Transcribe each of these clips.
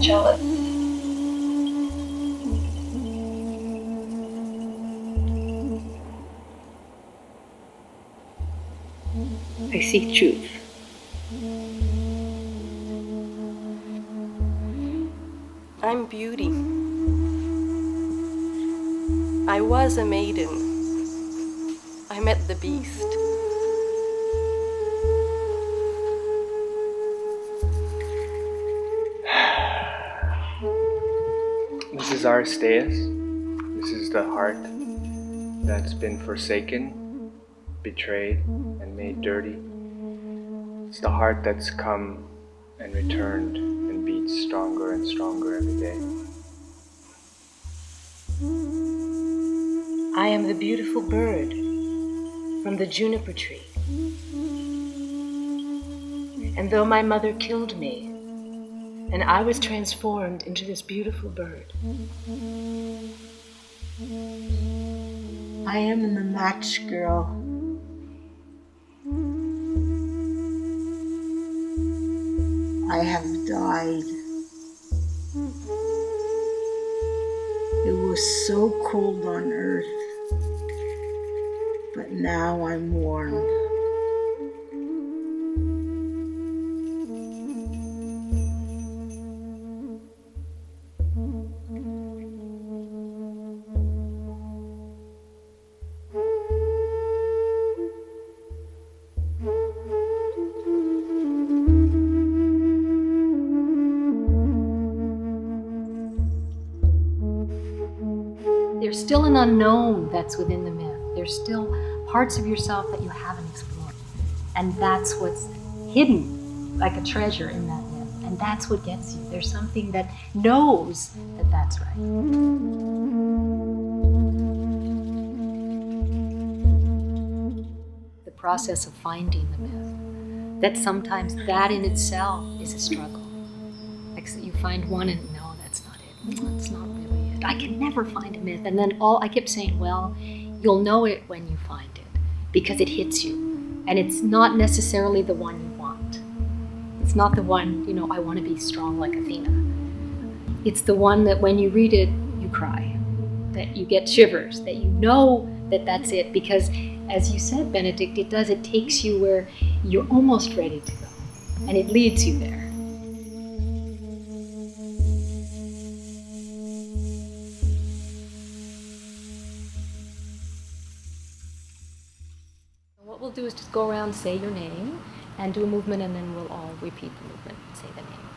jealous. I seek truth. I'm beauty. I was a maiden. I met the beast. This is Aristeas. This is the heart that's been forsaken, betrayed, and made dirty. It's the heart that's come and returned and beats stronger and stronger every day. I am the beautiful bird from the juniper tree. And though my mother killed me, and I was transformed into this beautiful bird, I am the match girl. I have died. It was so cold on earth, but now I'm warm. There's still an unknown that's within the myth. There's still parts of yourself that you haven't explored. And that's what's hidden like a treasure in that myth. And that's what gets you. There's something that knows that that's right. The process of finding the myth, that sometimes that in itself is a struggle. Like you find one and no, that's not it. That's not really it. I can never find a myth. And then I kept saying, well, you'll know it when you find it because it hits you. And it's not necessarily the one you want. It's not the one, I want to be strong like Athena. It's the one that when you read it, you cry, that you get shivers, that you know that that's it. Because as you said, Benedict, it takes you where you're almost ready to go. And it leads you there. What we'll do is just go around, say your name, and do a movement, and then we'll all repeat the movement and say the name.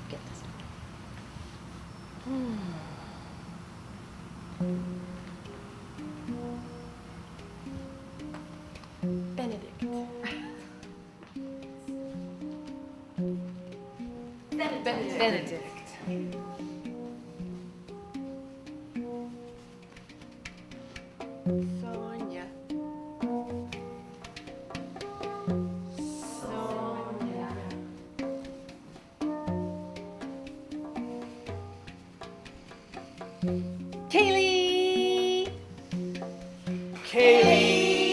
Get this. Benedict. Benedict. Sonia. Kaylee! Kaylee!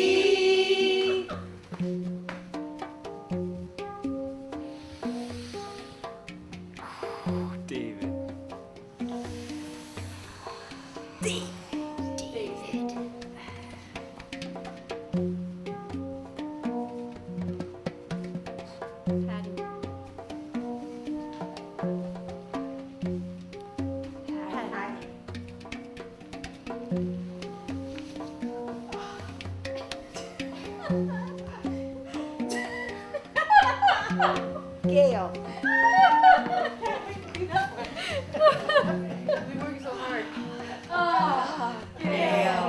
David. Gail. We worked so hard. Gail.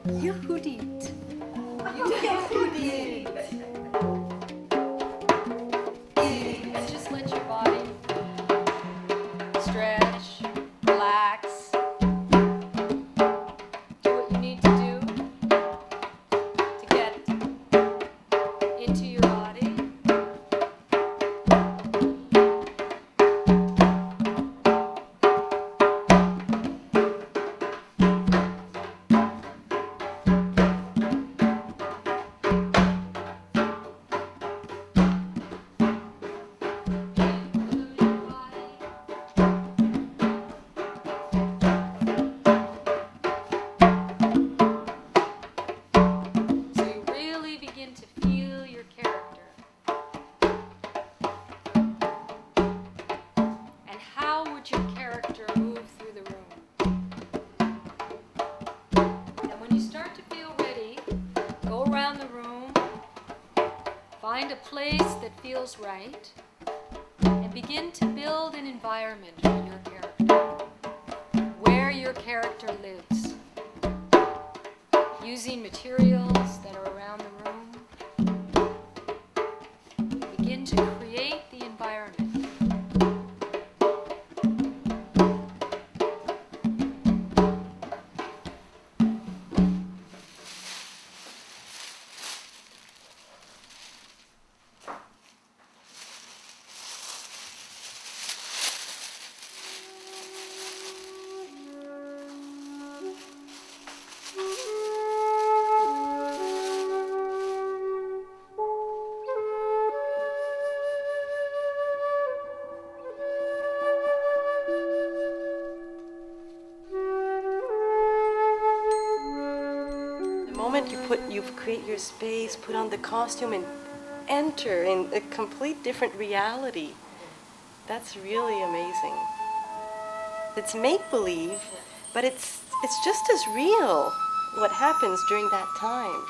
Yehudit. Yehudit. Just let your body stretch, relax, do what you need to do. feels right, and begin to build an environment for your character, where your character lives, using materials that are around the room. Begin to create the environment. You create your space, put on the costume, and enter in a complete different reality. That's really amazing. It's make-believe, but it's just as real what happens during that time.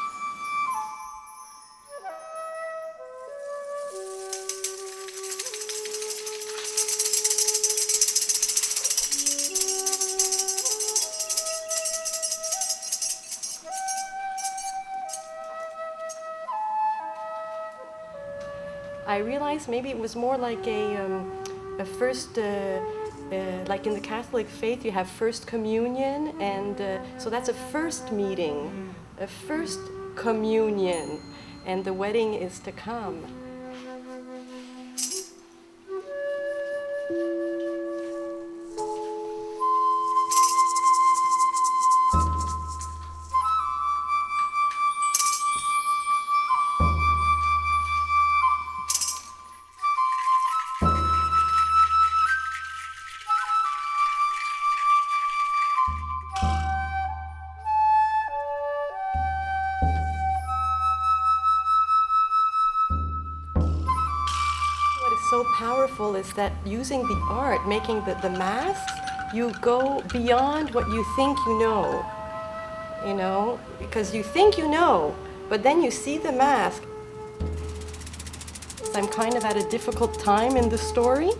I realized maybe it was more like a first, like in the Catholic faith, you have First Communion, and so that's a first meeting, a first communion, and the wedding is to come. So powerful is that using the art, making the masks, you go beyond what you think you know, because you think you know, but then you see the mask. I'm kind of at a difficult time in the story.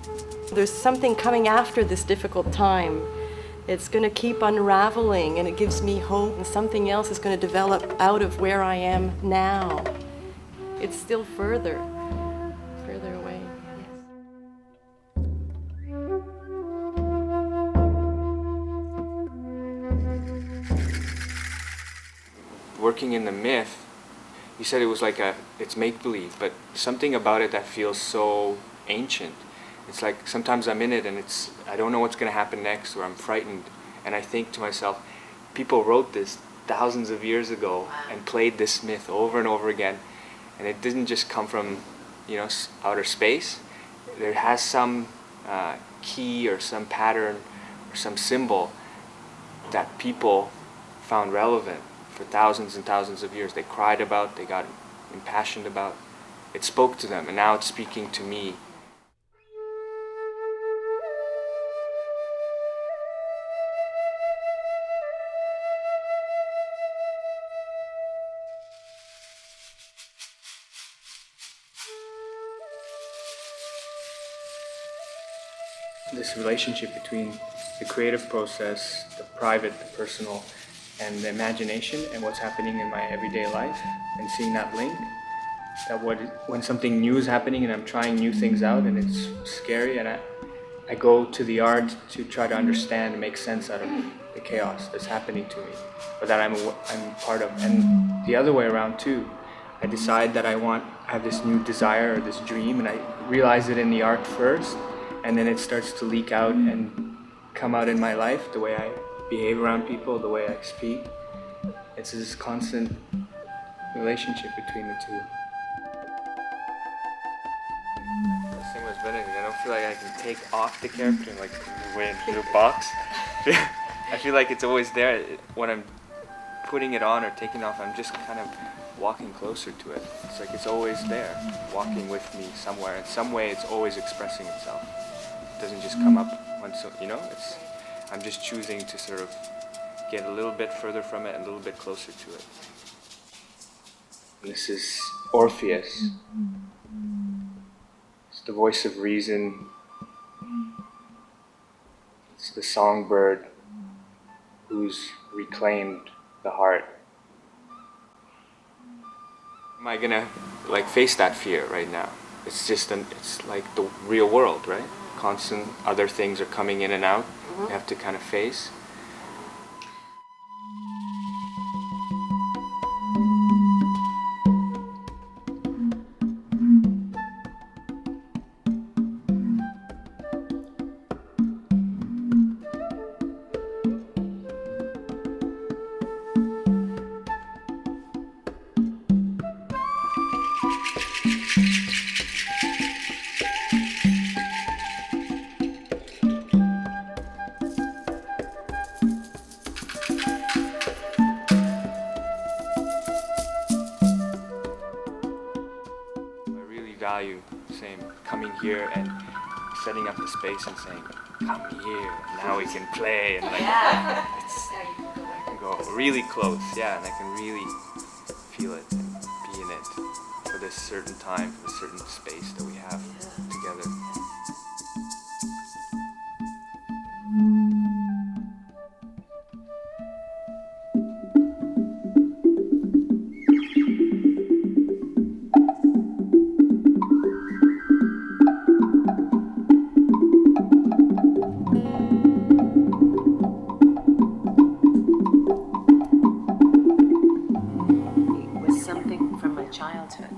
There's something coming after this difficult time. It's going to keep unraveling, and it gives me hope, and something else is going to develop out of where I am now. It's still further away. Working in the myth, you said it was like it's make-believe, but something about it that feels so ancient. It's like sometimes I'm in it and I don't know what's going to happen next, or I'm frightened, and I think to myself, people wrote this thousands of years ago and played this myth over and over again, and it didn't just come from outer space. There has some key or some pattern or some symbol that people found relevant for thousands and thousands of years. They cried about, they got impassioned about. It spoke to them, and now it's speaking to me. This relationship between the creative process, the private, the personal, and the imagination, and what's happening in my everyday life, and seeing that link, that when something new is happening and I'm trying new things out and it's scary, and I go to the art to try to understand and make sense out of the chaos that's happening to me, or that I'm part of. And the other way around too, I decide that I have this new desire or this dream, and I realize it in the art first, and then it starts to leak out and come out in my life, the way I behave around people, the way I speak. It's this constant relationship between the two. Same as Benedict, I don't feel like I can take off the character and put it into a box. I feel like it's always there. When I'm putting it on or taking it off, I'm just kind of walking closer to it. It's like it's always there, walking with me somewhere. In some way, it's always expressing itself. It doesn't just come up once, I'm just choosing to sort of get a little bit further from it and a little bit closer to it. This is Orpheus. the voice of reason. It's the songbird who's reclaimed the heart. Am I gonna like face that fear right now? It's like the real world, right? Constant other things are coming in and out. You have to kind of face. Value saying coming here and setting up the space and saying come here, now we can play, and like I can go really close, yeah, and I can really feel it and be in it for this certain time, for this certain space that we have together. Childhood,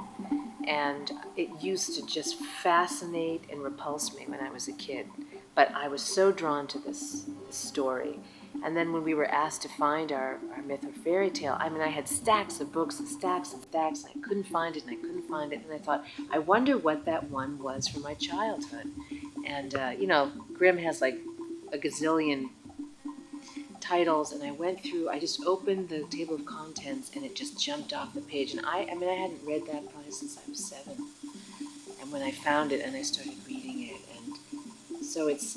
and it used to just fascinate and repulse me when I was a kid, but I was so drawn to this story. And then when we were asked to find our myth or fairy tale, I mean, I had stacks of books and stacks and stacks, and I couldn't find it, and I thought, I wonder what that one was from my childhood. And Grimm has like a gazillion titles, and I just opened the table of contents, and it just jumped off the page. And I hadn't read that probably since I was 7. And when I found it and I started reading it, and so it's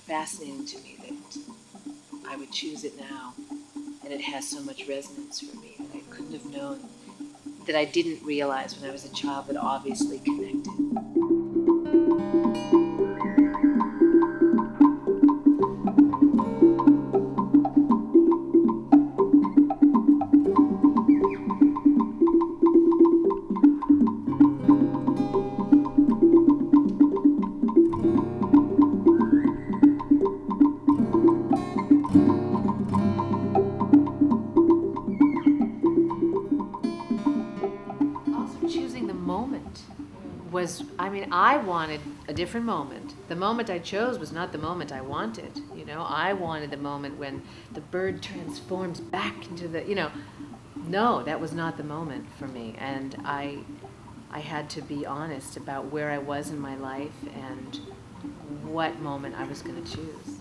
fascinating to me that I would choose it now, and it has so much resonance for me that I couldn't have known, that I didn't realize when I was a child, that obviously connected. I wanted a different moment. The moment I chose was not the moment I wanted. I wanted the moment when the bird transforms back into the, no, that was not the moment for me. And I had to be honest about where I was in my life and what moment I was going to choose.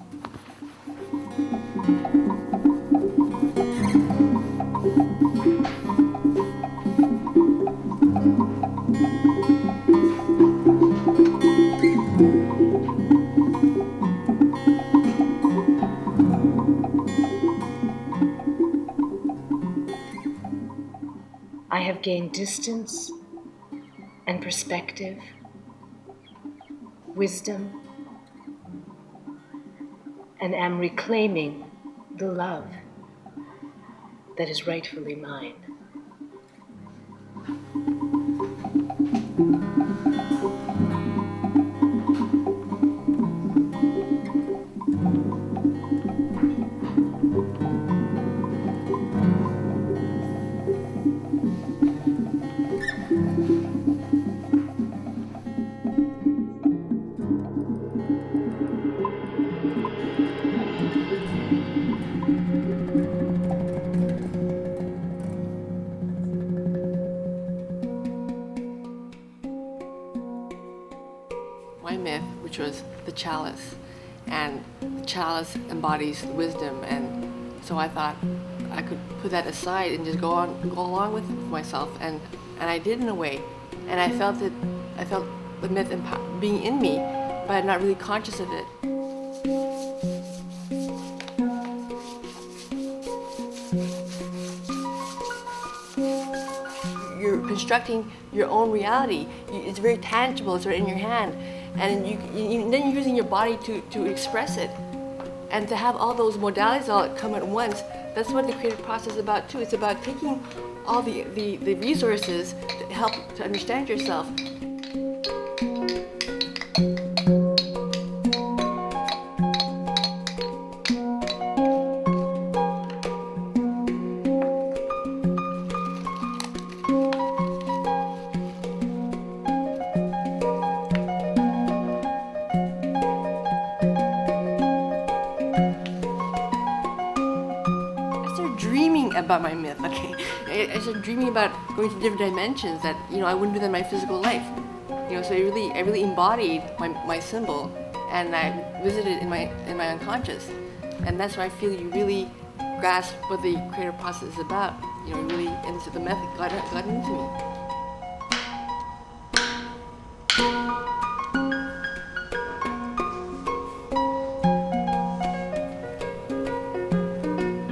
I have gained distance and perspective, wisdom, and am reclaiming the love that is rightfully mine. My myth, which was the chalice, and the chalice embodies wisdom, and so I thought I could put that aside and just go along with myself, and I did in a way, and I felt the myth being in me, but I'm not really conscious of it. You're constructing your own reality. it's very tangible, it's right in your hand, and then you're using your body to express it, and to have all those modalities all come at once. That's what the creative process is about too. It's about taking all the resources to help to understand yourself. About my myth, okay? I started dreaming about going to different dimensions that, I wouldn't do that in my physical life. So I really embodied my symbol, and I visited in my unconscious. And that's where I feel you really grasp what the creative process is about. Really, and so the method got into me.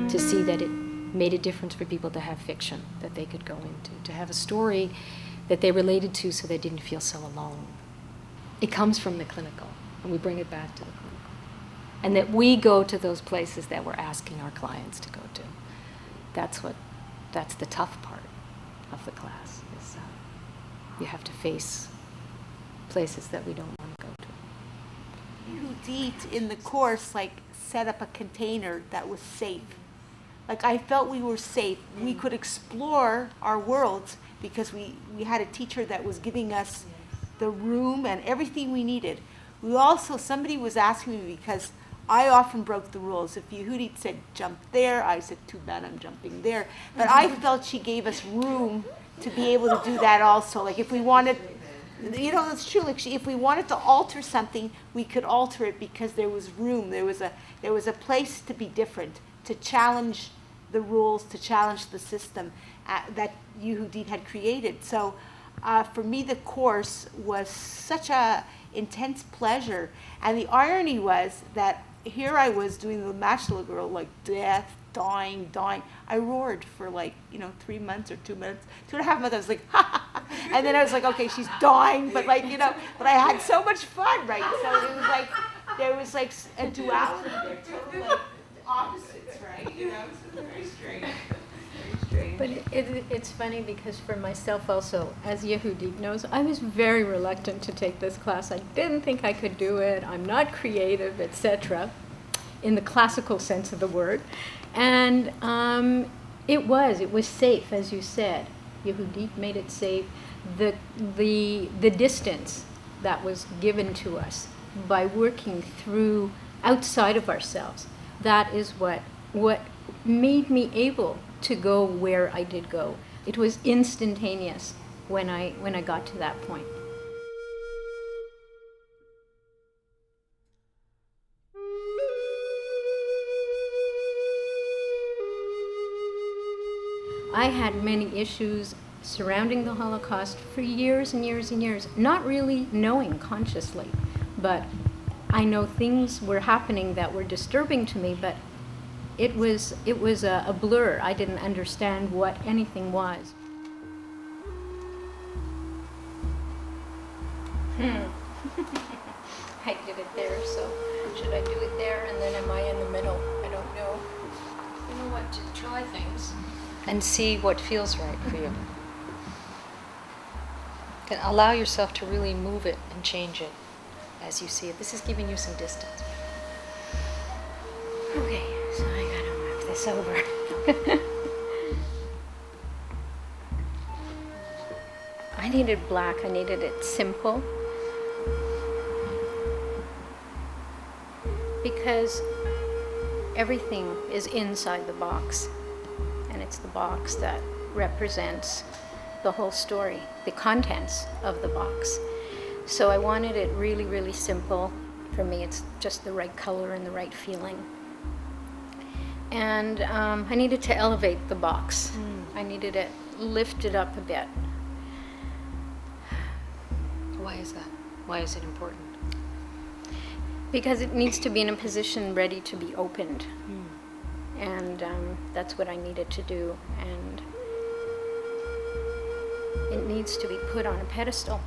To see that it made a difference for people to have fiction that they could go into, to have a story that they related to so they didn't feel so alone. It comes from the clinical, and we bring it back to the clinical. And that we go to those places that we're asking our clients to go to. That's the tough part of the class, is you have to face places that we don't want to go to. Yehudit in the course set up a container that was safe. I felt we were safe. We could explore our worlds because we had a teacher that was giving us the room and everything we needed. Somebody was asking me, because I often broke the rules. If Yehudit said jump there, I said too bad, I'm jumping there. But I felt she gave us room to be able to do that also. If we wanted, it's true. If we wanted to alter something, we could alter it because there was room. There was a place to be different, to challenge the rules, to challenge the system that Yehudit had created. So for me, the course was such a intense pleasure. And the irony was that here I was doing the Matchla Girl, death, dying. I roared for 3 months or 2 minutes, 2.5 months. I was like, ha, ha, ha. And then I was like, okay, she's dying, but but I had so much fun, right? So it was there was a duality there, total opposites, right? So very strange. But it's funny because for myself also, as Yehudit knows, I was very reluctant to take this class. I didn't think I could do it. I'm not creative, etc., in the classical sense of the word. And it was safe, as you said. Yehudit made it safe. The distance that was given to us by working through outside of ourselves, that is what made me able to go where I did go. It was instantaneous when I got to that point. I had many issues surrounding the Holocaust for years and years and years, not really knowing consciously, but I know things were happening that were disturbing to me, but it was a blur. I didn't understand what anything was. I did it there, so should I do it there and then am I in the middle? I don't know. You know what, to try things. And see what feels right for you. And allow yourself to really move it and change it as you see it. This is giving you some distance. Okay, so I gotta move this over. I needed black. I needed it simple. Because everything is inside the box. And it's the box that represents the whole story, the contents of the box. So I wanted it really, really simple. For me, it's just the right color and the right feeling. And I needed to elevate the box. I needed it lifted up a bit. Why is that? Why is it important? Because it needs to be in a position ready to be opened. And that's what I needed to do. And it needs to be put on a pedestal.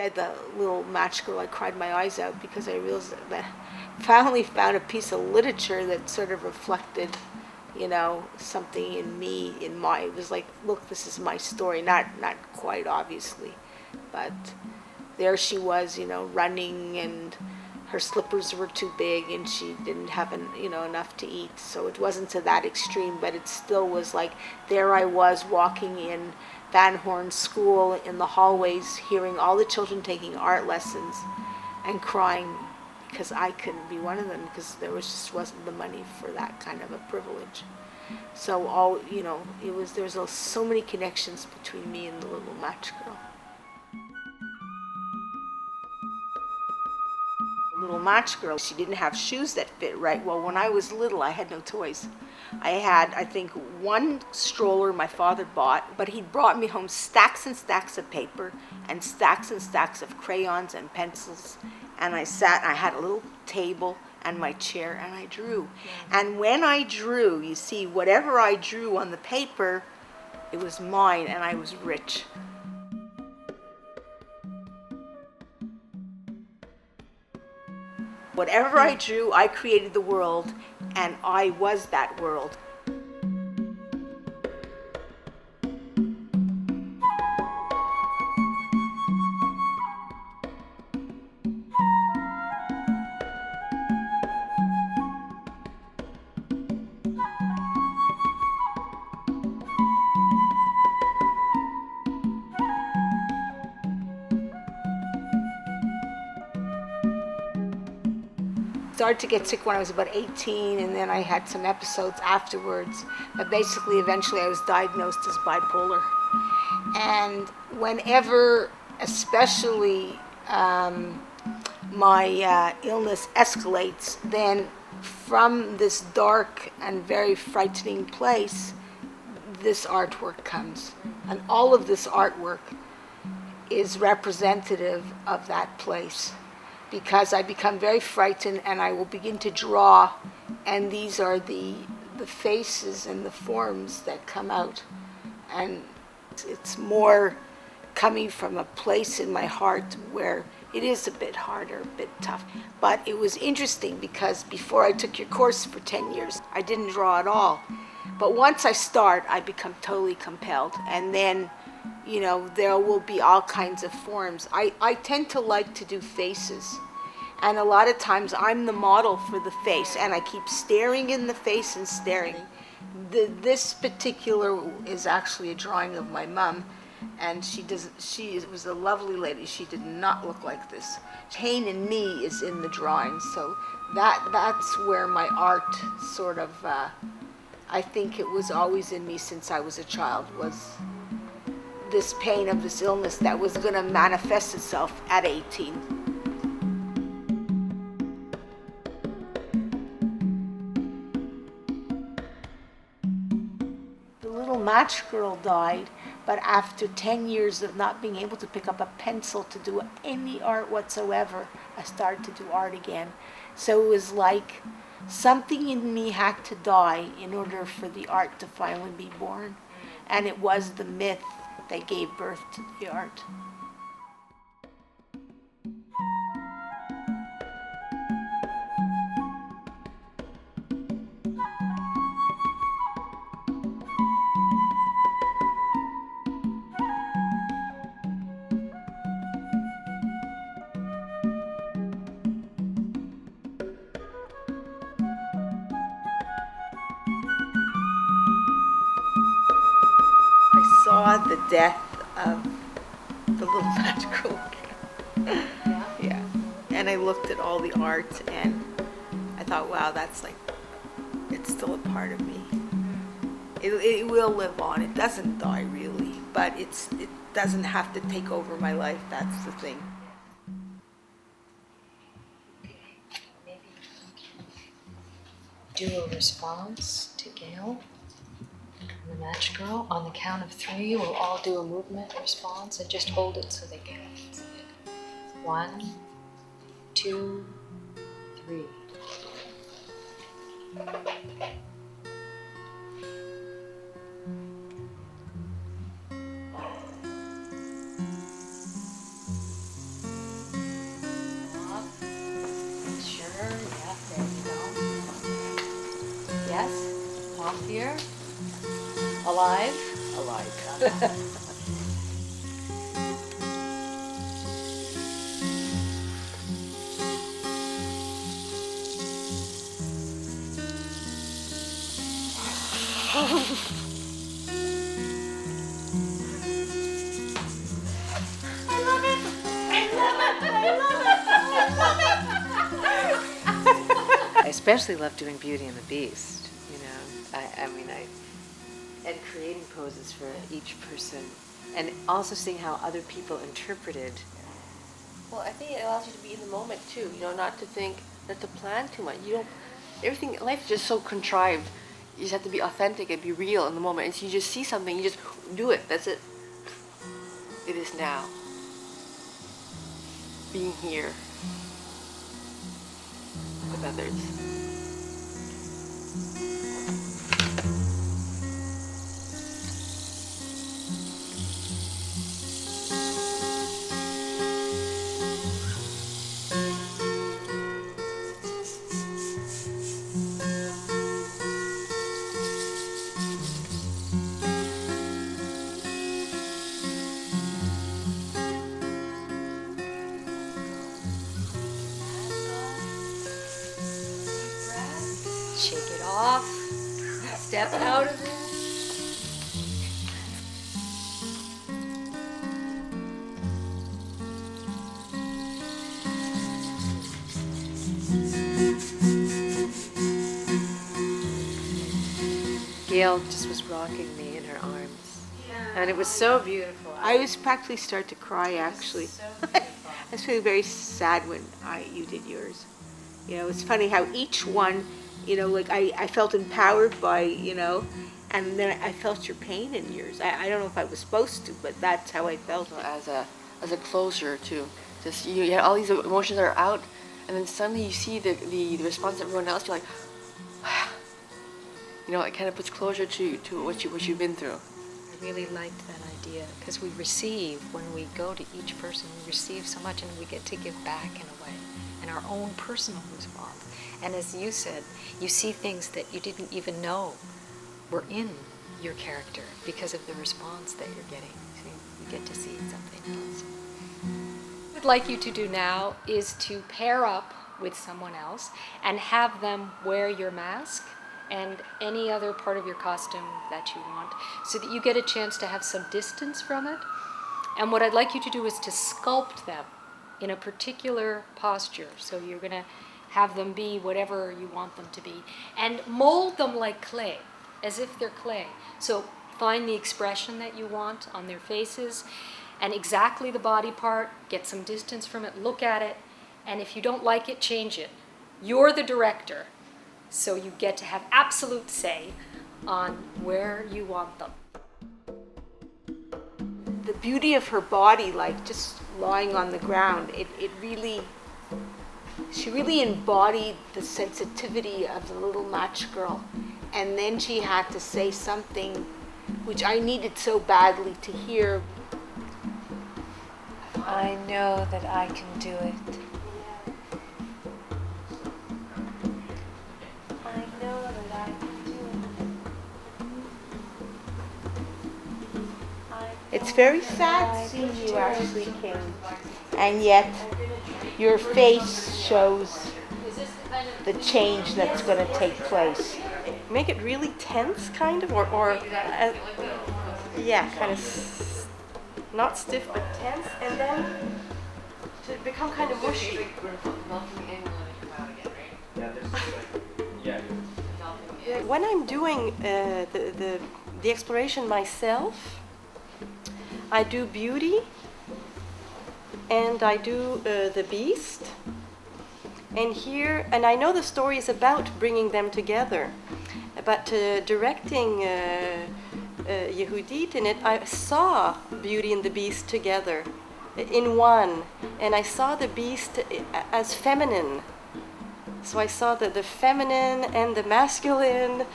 read The Little Match Girl, I cried my eyes out because I realized that I finally found a piece of literature that sort of reflected, you know, something in me, it was like, look, this is my story, not quite obviously, but there she was, you know, running, and her slippers were too big and she didn't have enough to eat. So it wasn't to that extreme, but it still was like, there I was walking in Van Horn School in the hallways, hearing all the children taking art lessons and crying because I couldn't be one of them because there wasn't the money for that kind of a privilege. So there's so many connections between me and The Little Match Girl. Little Match Girl, she didn't have shoes that fit right. Well, when I was little, I had no toys. I had, I think, one stroller my father bought, but he brought me home stacks and stacks of paper and stacks of crayons and pencils. And I had a little table and my chair, and I drew. And when I drew, you see, whatever I drew on the paper, it was mine, and I was rich. Whatever I drew, I created the world, and I was that world. Started to get sick when I was about 18, and then I had some episodes afterwards. But basically, eventually I was diagnosed as bipolar. And whenever, especially my illness escalates, then from this dark and very frightening place, this artwork comes. And all of this artwork is representative of that place, because I become very frightened and I will begin to draw, and these are the faces and the forms that come out. And it's more coming from a place in my heart where it is a bit harder, a bit tough. But it was interesting because before I took your course for 10 years, I didn't draw at all. But once I start, I become totally compelled. And then, there will be all kinds of forms. I tend to like to do faces. And a lot of times I'm the model for the face, and I keep staring in the face and staring. This particular is actually a drawing of my mom, and she was a lovely lady. She did not look like this. Pain in me is in the drawing, so that's where my art sort of, I think it was always in me since I was a child, was this pain of this illness that was going to manifest itself at 18. Match Girl died, but after 10 years of not being able to pick up a pencil to do any art whatsoever, I started to do art again. So it was like something in me had to die in order for the art to finally be born. And it was the myth that gave birth to the art. Saw the death of the Little Match Girl. Yeah. And I looked at all the art and I thought, wow, that's like, it's still a part of me. It will live on. It doesn't die really, but it doesn't have to take over my life. That's the thing. Maybe do a response to Gail. The Match Girl. On the count of 3, we'll all do a movement response and just hold it so they can see it. 1, 2, 3. Yes. Off here. Alive. Alive. I especially love doing Beauty and the Beast, you know. And creating poses for each person, and also seeing how other people interpreted. Well, I think it allows you to be in the moment too. You know, not to think, not to plan too much. You don't. Everything, life is just so contrived. You just have to be authentic and be real in the moment. And so you just see something, you just do it. That's it. It is now. Being here with others. Shake it off. Step out of it. Gail just was rocking me in her arms, and it was so beautiful. I was practically start to cry, actually. I was feeling very sad when you did yours. You know, it's funny how each one, you know, like I felt empowered by, you know, and then I felt your pain in yours. I don't know if I was supposed to, but that's how I felt So it. as a closure too. Just you had all these emotions that are out, and then suddenly you see the response of everyone else. You're like, you know, it kind of puts closure to what you've been through. I really liked that idea because we receive, when we go to each person, we receive so much and we get to give back in a way, and our own personal response. And as you said, you see things that you didn't even know were in your character because of the response that you're getting. So you get to see something else. What I'd like you to do now is to pair up with someone else and have them wear your mask and any other part of your costume that you want, so that you get a chance to have some distance from it. And what I'd like you to do is to sculpt them in a particular posture. So you're going to have them be whatever you want them to be, and mold them like clay, as if they're clay. So find the expression that you want on their faces, and exactly the body part, get some distance from it, look at it, and if you don't like it, change it. You're the director. So you get to have absolute say on where you want them. The beauty of her body, like just lying on the ground, she really embodied the sensitivity of the little match girl. And then she had to say something which I needed so badly to hear. I know that I can do it. It's very sad seeing you, Ashley King, and yet your face shows the change that's going to take place. Make it really tense, kind of, or yeah, kind of not stiff but tense, and then to become kind of mushy. When I'm doing the exploration myself, I do beauty and I do the beast. And I know the story is about bringing them together, but directing Yehudit in it, I saw Beauty and the Beast together in one, and I saw the beast as feminine. So I saw the feminine and the masculine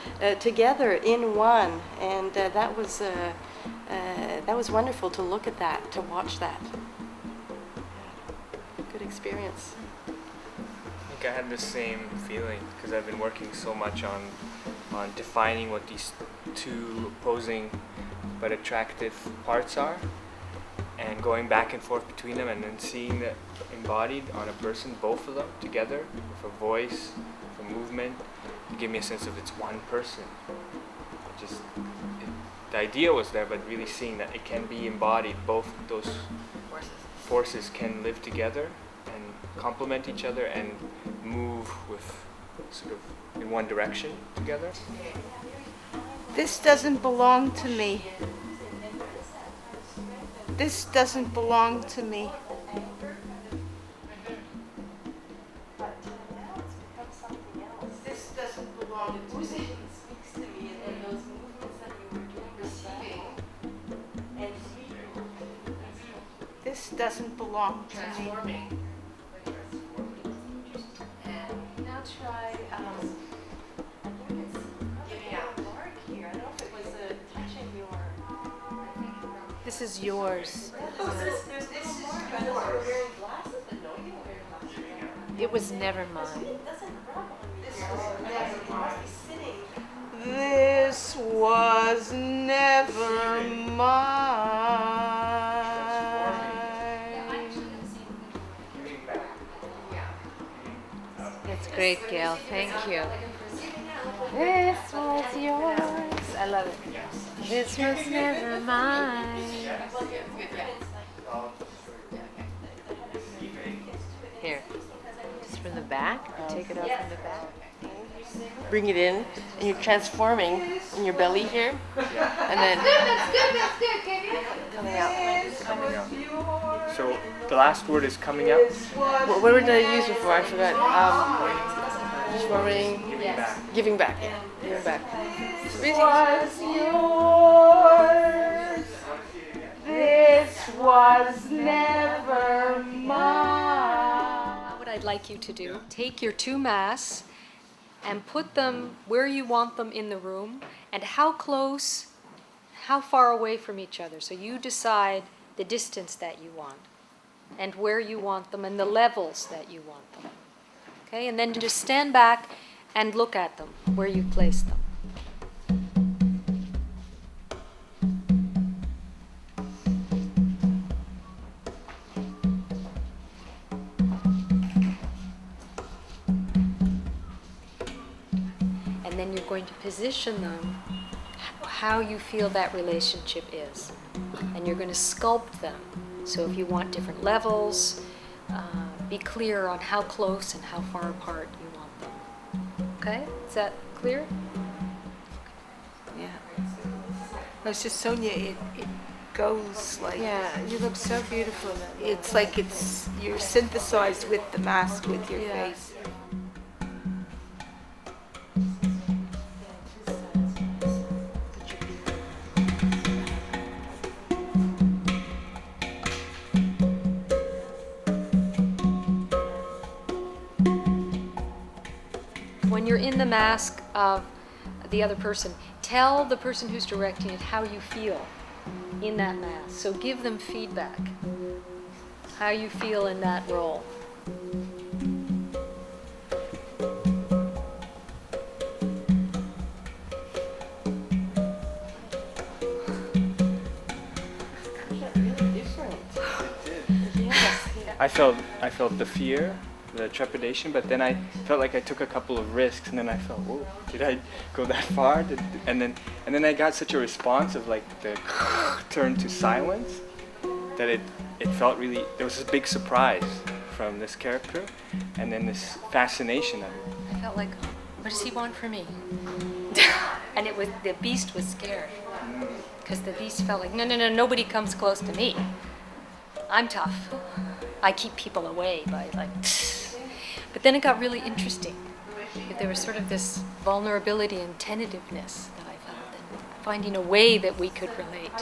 together in one, and that was wonderful to look at that, to watch that. Good experience. think I had the same feeling because I've been working so much on defining what these two opposing but attractive parts are, and going back and forth between them, and then seeing that embodied on a person, both of them together, with a voice, with a movement, to give me a sense of it's one person. The idea was there, but really seeing that it can be embodied, both those forces can live together and complement each other and move with sort of in one direction together. This doesn't belong to me. This doesn't belong to me. This doesn't belong to me. Speaks to me, and those movements that you were doing, receiving and This doesn't belong to me. transforming. And now try Giving out mark here. I don't know if it was touching your. this is yours. This is yours. Wearing glasses, but no, you don't wear glasses. It was never mine. It doesn't rub on you. This was you must be sitting. This was never mine. That's great, Gail. Thank you. This was yours. I love it. This was never mine. Here. Just from the back? Take it off from the back? Bring it in, and you're transforming in your belly here, and then coming out. Coming out. So the last word is coming out. What word did I use before? I forgot. Transforming, giving back. Yeah, giving back. Was yours. This was never mine. What I'd like you to do, take your two masks and put them where you want them in the room, and how close, how far away from each other. So you decide the distance that you want and where you want them and the levels that you want them. Okay, and then just stand back and look at them where you've placed them. And then you're going to position them how you feel that relationship is. And you're going to sculpt them. So if you want different levels, be clear on how close and how far apart you want them. Okay? Is that clear? Yeah. No, it's just Sonia, it goes like, Yeah, you look so beautiful. it's like you're synthesized with the mask, with your Yeah. face. When you're in the mask of the other person, tell the person who's directing it how you feel in that mask. So give them feedback, how you feel in that role. I felt the fear, the trepidation, but then I felt like I took a couple of risks, and then I felt, whoa, did I go that far? And then I got such a response of like the turn to silence that it felt really, there was this big surprise from this character, and then this fascination of it. I felt like, what does he want from me? And it was, the beast was scared. Because the beast felt like, no, nobody comes close to me. I'm tough. I keep people away by like, but then it got really interesting. There was sort of this vulnerability and tentativeness that I felt, and finding a way that we could relate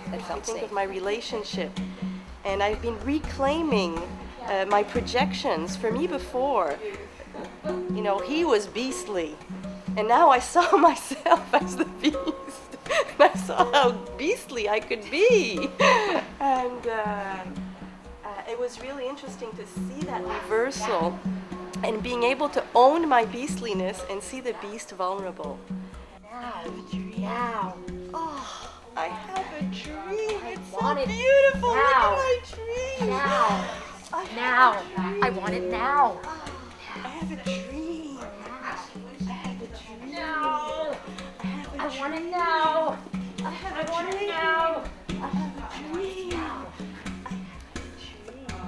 that I felt think safe. of my relationship, and I've been reclaiming my projections for me before. You know, he was beastly, and now I saw myself as the beast. And I saw how beastly I could be, and it was really interesting to see that reversal. and being able to own my beastliness and see the beast vulnerable. Now. Oh, I have a dream. It's so want it beautiful. Look now. at my dream. Now. I have Now. a dream. I want it now. I have a dream. I have a dream. No. I have a I dream. want it now. I have I a want it dream. now. I have a dream.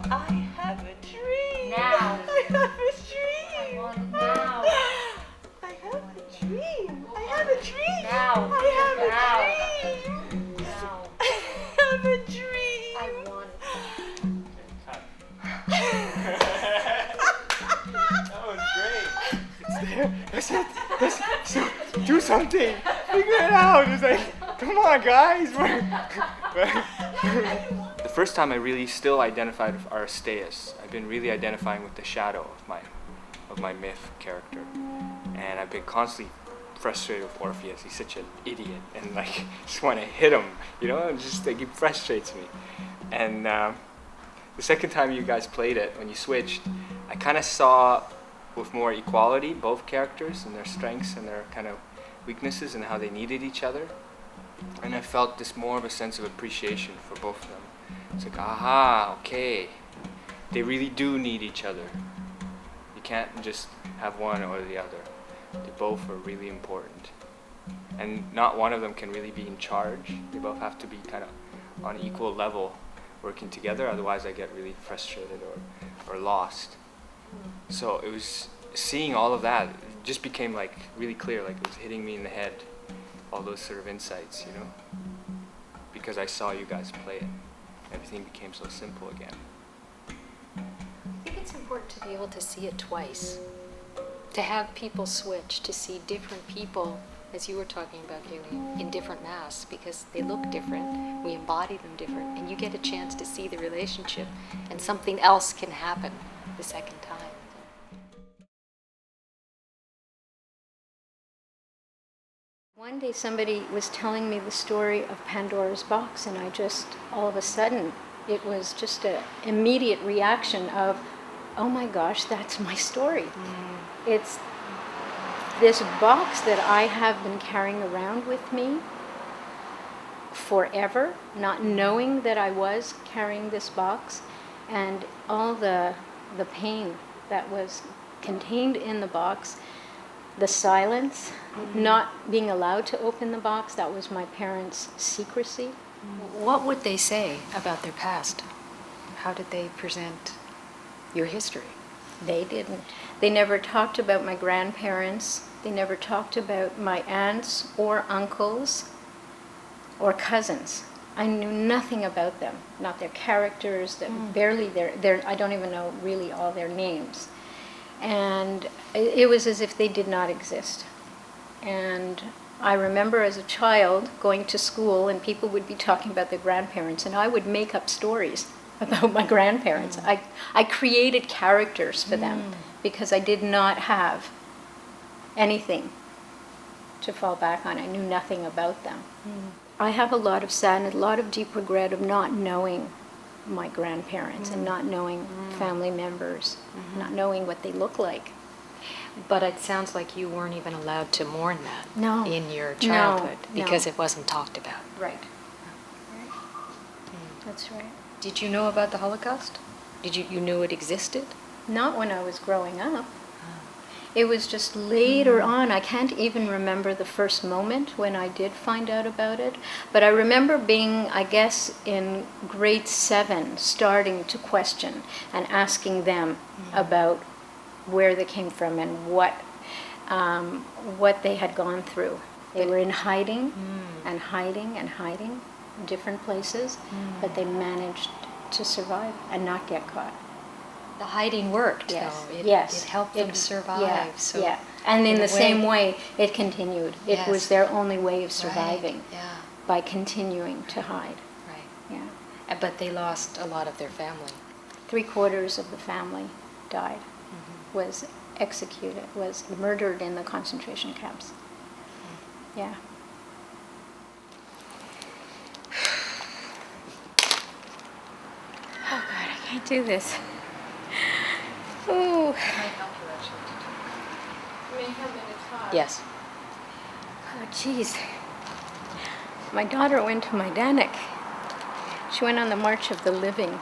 I have a dream. Now. I have a dream. I want it now. I have a dream. I have a dream. Now. I have a Now. dream. Now. I have a dream. I want it. That was great. It's there. That's it. So, do something. Figure it out. It's like, come on, guys. The first time I really still identified with Aristeas. I've been really identifying with the shadow of my myth character, and I've been constantly frustrated with Orpheus. He's such an idiot, and like just want to hit him, and just like it frustrates me. And the second time you guys played it, when you switched, I kind of saw with more equality both characters and their strengths and their kind of weaknesses and how they needed each other. And I felt this more of a sense of appreciation for both of them. It's like, aha, okay, they really do need each other. You can't just have one or the other. They both are really important. And not one of them can really be in charge. They both have to be kind of on equal level working together, otherwise I get really frustrated or lost. So it was seeing all of that, it just became like really clear, like it was hitting me in the head, all those sort of insights, because I saw you guys play it. Everything became so simple again. I think it's important to be able to see it twice. To have people switch, to see different people, as you were talking about, Kaylee, in different masks, because they look different, we embody them different, and you get a chance to see the relationship, and something else can happen the second time. One day somebody was telling me the story of Pandora's box, and I just, all of a sudden, it was just an immediate reaction of, oh my gosh, that's my story. It's this box that I have been carrying around with me forever, not knowing that I was carrying this box, and all the pain that was contained in the box, the silence, not being allowed to open the box, that was my parents' secrecy. What would they say about their past? How did they present your history? They didn't. They never talked about my grandparents. They never talked about my aunts or uncles or cousins. I knew nothing about them, not their characters, barely their, I don't even know really all their names. And it was as if they did not exist. And I remember as a child going to school and people would be talking about their grandparents, and I would make up stories about my grandparents. I created characters for them because I did not have anything to fall back on. I knew nothing about them. I have a lot of sadness, a lot of deep regret of not knowing my grandparents and not knowing family members, not knowing what they look like. But it sounds like you weren't even allowed to mourn that in your No, childhood no. because it wasn't talked about. Right. That's right. Did you know about the Holocaust? You knew it existed? Not when I was growing up. It was just later on. I can't even remember the first moment when I did find out about it. But I remember being, I guess, in grade 7, starting to question and asking them about where they came from and what they had gone through. They were in hiding and hiding and hiding in different places, but they managed to survive and not get caught. The hiding worked, Yes, though. yes. It helped them survive. Yeah, so yeah. And in in the a same way- way, it continued. It Yes. was their only way of surviving, Right, yeah, by continuing to hide. right. Yeah. But they lost a lot of their family. 3/4 of the family died, was executed, was murdered in the concentration camps. Yeah. Oh God, I can't do this. Ooh. It might help you Yes. Oh, geez. My daughter went to Majdanek. She went on the March of the Living.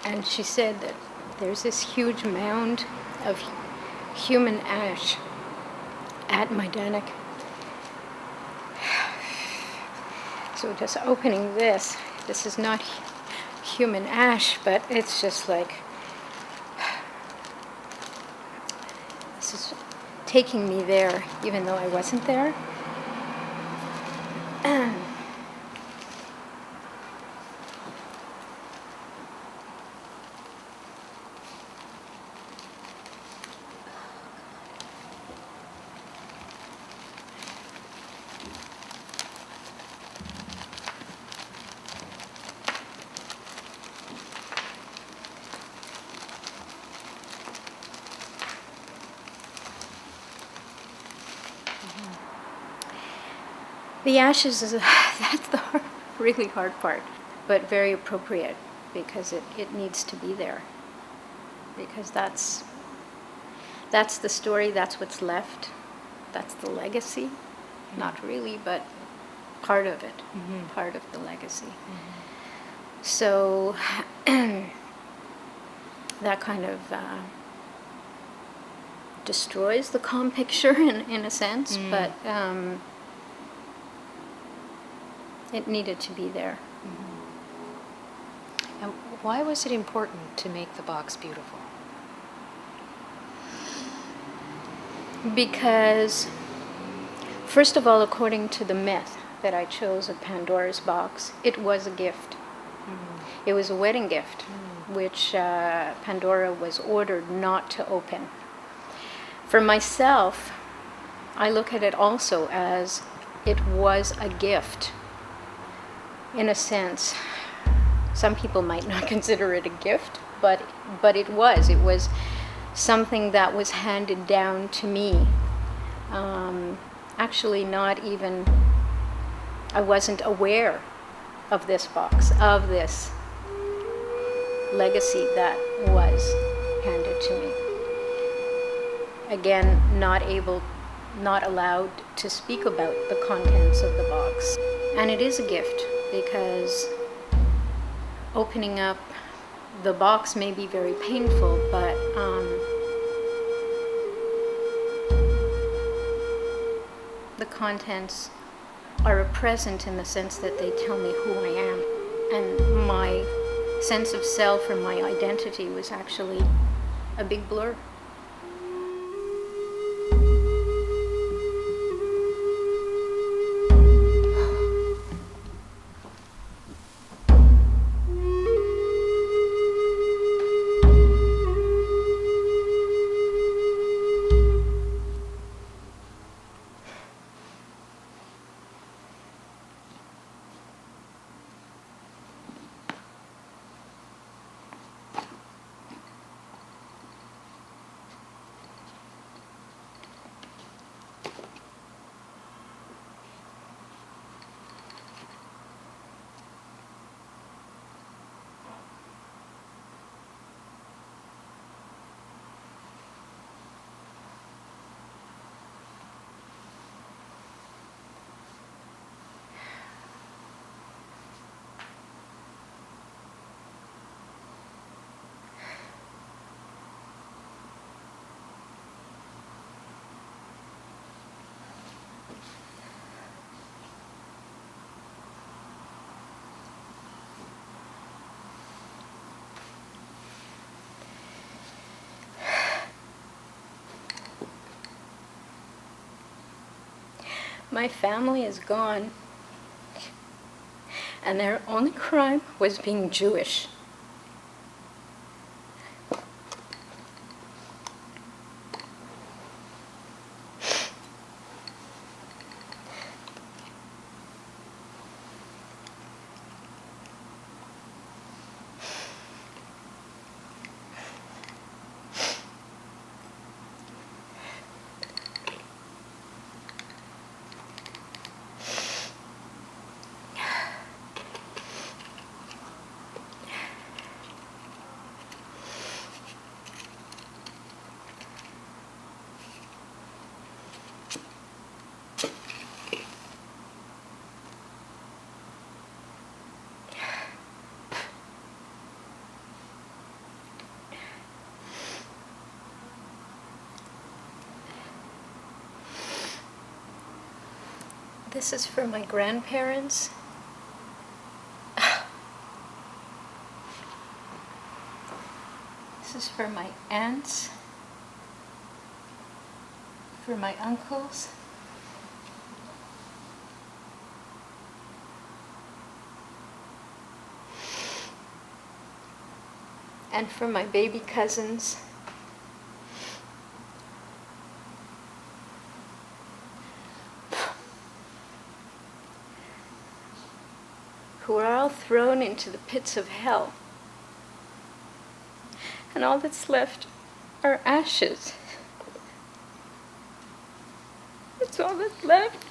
And she said that there's this huge mound of human ash at Majdanek. So just opening this is not human ash, but it's just like, this is taking me there, even though I wasn't there. The ashes is that's the really hard part, but very appropriate because it needs to be there. Because that's the story, that's what's left, that's the legacy. Not really, but part of it, part of the legacy. So that kind of destroys the calm picture in a sense, but it needed to be there. And why was it important to make the box beautiful? Because, first of all, according to the myth that I chose of Pandora's box, it was a gift. It was a wedding gift, which Pandora was ordered not to open. For myself, I look at it also as it was a gift. In a sense, some people might not consider it a gift, but it was. It was something that was handed down to me. Actually, not even, I wasn't aware of this box, of this legacy that was handed to me. Again, not allowed to speak about the contents of the box. And it is a gift because opening up the box may be very painful, but the contents are a present in the sense that they tell me who I am. And my sense of self or my identity was actually a big blur. My family is gone, and their only crime was being Jewish. This is for my grandparents. This is for my aunts, for my uncles, and for my baby cousins. Who are all thrown into the pits of hell. And all that's left are ashes. That's all that's left.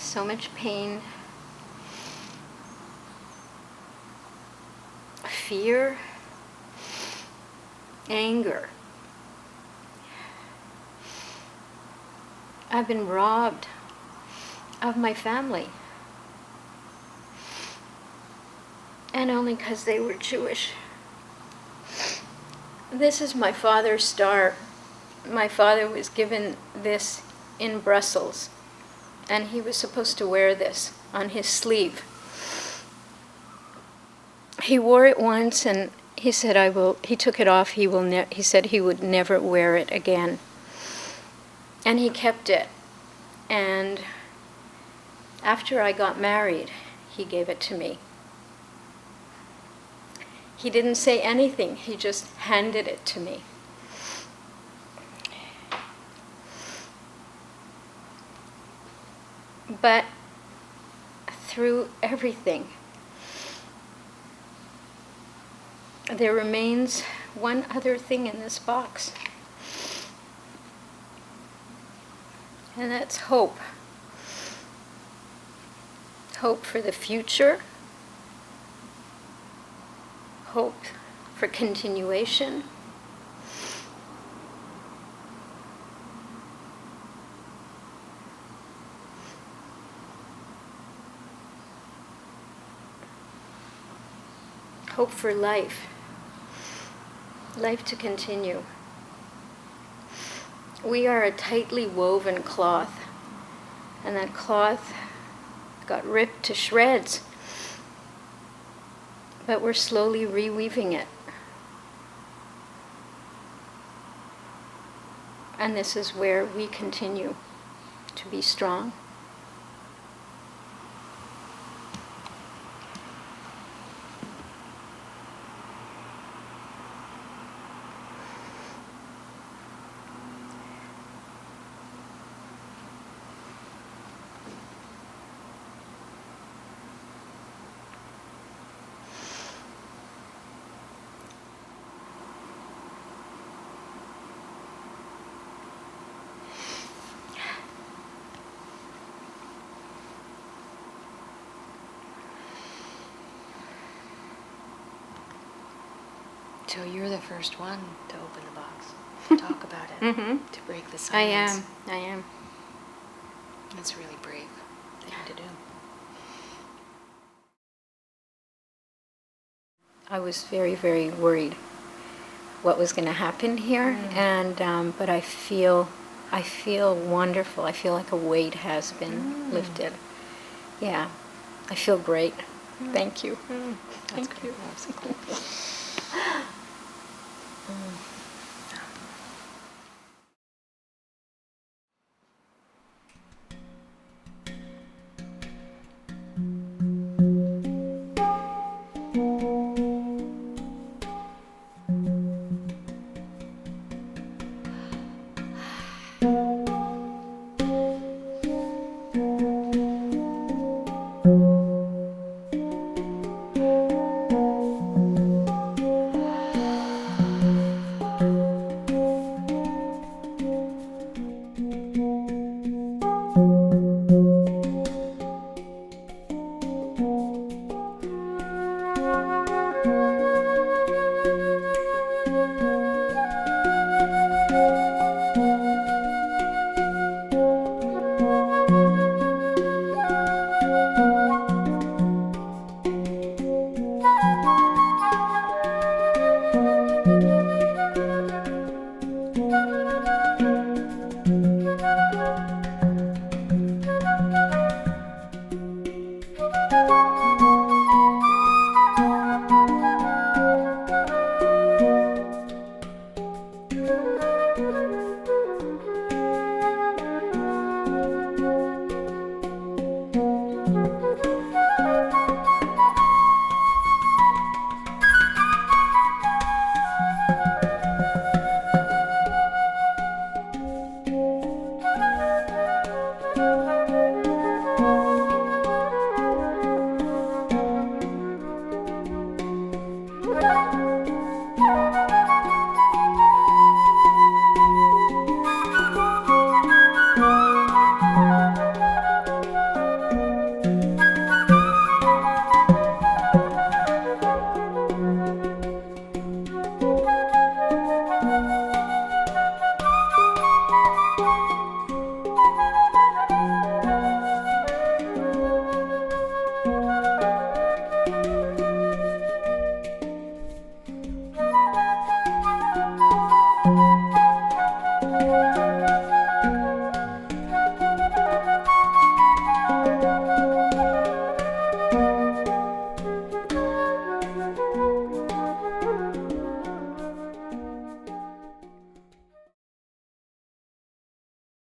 So much pain, fear, anger. I've been robbed of my family. And only because they were Jewish. This is my father's star. My father was given this in Brussels. And he was supposed to wear this on his sleeve. He wore it once and he said, he took it off, he said he would never wear it again. And he kept it. And after I got married, he gave it to me. He didn't say anything, he just handed it to me. But through everything, there remains one other thing in this box. And that's hope. Hope for the future. Hope for continuation. Hope for life. Life to continue. We are a tightly woven cloth, and that cloth got ripped to shreds, but we're slowly reweaving it. And this is where we continue to be strong. So you're the first one to open the box, to talk about it, to break the silence. I am. That's really brave thing to do. I was very, very worried what was going to happen here, and but I feel wonderful. I feel like a weight has been lifted. Yeah, I feel great. Thank you. That's great. Thank you.